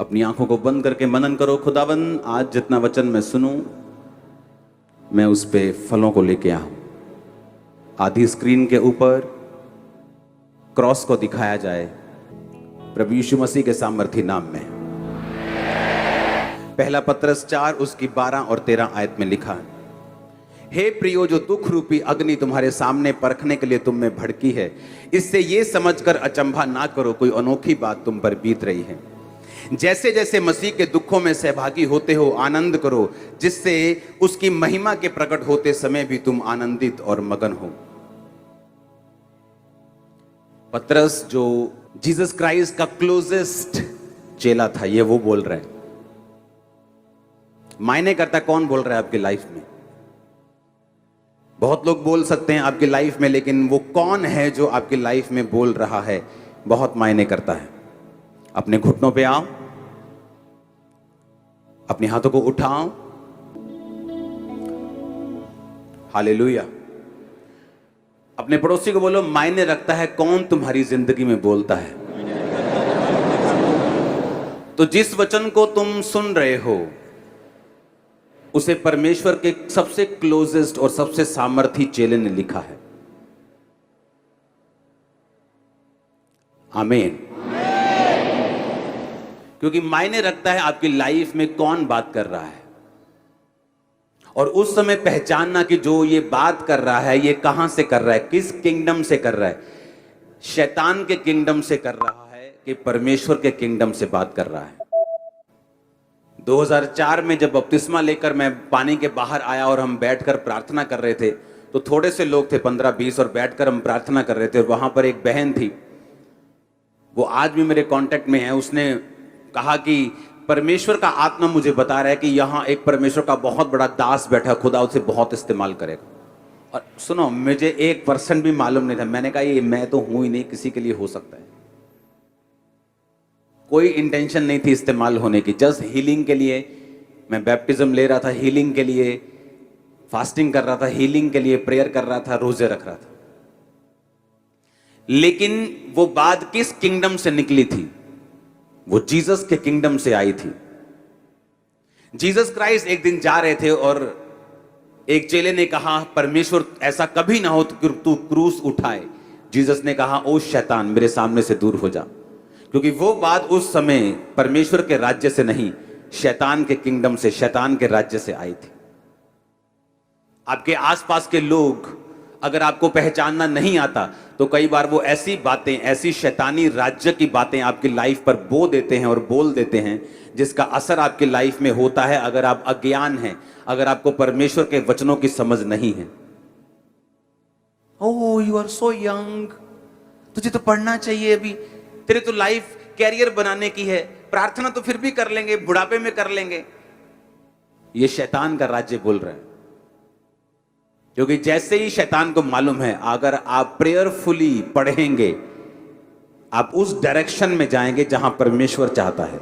अपनी आंखों को बंद करके मनन करो, खुदाबंद आज जितना वचन मैं सुनूं मैं उस पे फलों को लेके आऊं। आधी स्क्रीन के ऊपर क्रॉस को दिखाया जाए प्रभु यीशु मसीह के सामर्थी नाम में। पहला पत्रस 4 उसकी 12 और 13 आयत में लिखा है, हे प्रियो, जो दुख रूपी अग्नि तुम्हारे सामने परखने के लिए तुम में भड़की है, इससे ये समझकर अचंभा ना करो कोई अनोखी बात तुम पर बीत रही है। जैसे जैसे मसीह के दुखों में सहभागी होते हो आनंद करो, जिससे उसकी महिमा के प्रकट होते समय भी तुम आनंदित और मगन हो। पतरस जो जीसस क्राइस्ट का क्लोजेस्ट चेला था, ये वो बोल रहा है। मायने करता कौन बोल रहा है आपकी लाइफ में? बहुत लोग बोल सकते हैं आपकी लाइफ में, लेकिन वो कौन है जो आपकी लाइफ में बोल रहा है, बहुत मायने करता है। अपने घुटनों पे आओ, अपने हाथों को उठाओ, हालेलुया। अपने पड़ोसी को बोलो, मायने रखता है कौन तुम्हारी जिंदगी में बोलता है। तो जिस वचन को तुम सुन रहे हो उसे परमेश्वर के सबसे क्लोजेस्ट और सबसे सामर्थी चेले ने लिखा है। आमीन। क्योंकि मायने रखता है आपकी लाइफ में कौन बात कर रहा है, और उस समय पहचानना कि जो ये बात कर रहा है ये कहां से कर रहा है, किस किंगडम से कर रहा है। शैतान के किंगडम से कर रहा है कि परमेश्वर के किंगडम से बात कर रहा है। 2004 में जब बपतिस्मा लेकर मैं पानी के बाहर आया और हम बैठकर प्रार्थना कर रहे थे, तो थोड़े से लोग थे, 15-20, और बैठकर हम प्रार्थना कर रहे थे। और वहां पर एक बहन थी, वो आज भी मेरे कांटेक्ट में है। उसने कहा कि परमेश्वर का आत्मा मुझे बता रहा है कि यहाँ एक परमेश्वर का बहुत बड़ा दास बैठा, खुदा उसे बहुत इस्तेमाल करेगा। और सुनो, मुझे 1% भी मालूम नहीं था। मैंने कहा ये मैं तो हूं ही नहीं, किसी के लिए हो सकता है। कोई इंटेंशन नहीं थी इस्तेमाल होने की, जस्ट हीलिंग के लिए मैं बैप्टिज्म ले रहा था, हीलिंग के लिए फास्टिंग कर रहा था, हीलिंग के लिए प्रेयर कर रहा था, रोजे रख रहा था। लेकिन वो बात किस किंगडम से निकली थी? वो जीसस के किंगडम से आई थी। जीसस क्राइस्ट एक दिन जा रहे थे और एक चेले ने कहा, परमेश्वर ऐसा कभी ना हो कि तू क्रूस उठाए। जीसस ने कहा, ओ शैतान, मेरे सामने से दूर हो जा। क्योंकि वो बात उस समय परमेश्वर के राज्य से नहीं, शैतान के किंगडम से, शैतान के राज्य से आई थी। आपके आसपास के लोग अगर आपको पहचानना नहीं आता तो कई बार वो ऐसी बातें, ऐसी शैतानी राज्य की बातें आपकी लाइफ पर बो देते हैं और बोल देते हैं, जिसका असर आपकी लाइफ में होता है अगर आप अज्ञान हैं, अगर आपको परमेश्वर के वचनों की समझ नहीं है। ओह, यू आर सो यंग, तुझे तो पढ़ना चाहिए, अभी तेरे तो लाइफ कैरियर बनाने की है, प्रार्थना तो फिर भी कर लेंगे, बुढ़ापे में कर लेंगे। ये शैतान का राज्य बोल रहा है। क्योंकि जैसे ही शैतान को मालूम है अगर आप प्रेयरफुली पढ़ेंगे, आप उस डायरेक्शन में जाएंगे जहां परमेश्वर चाहता है।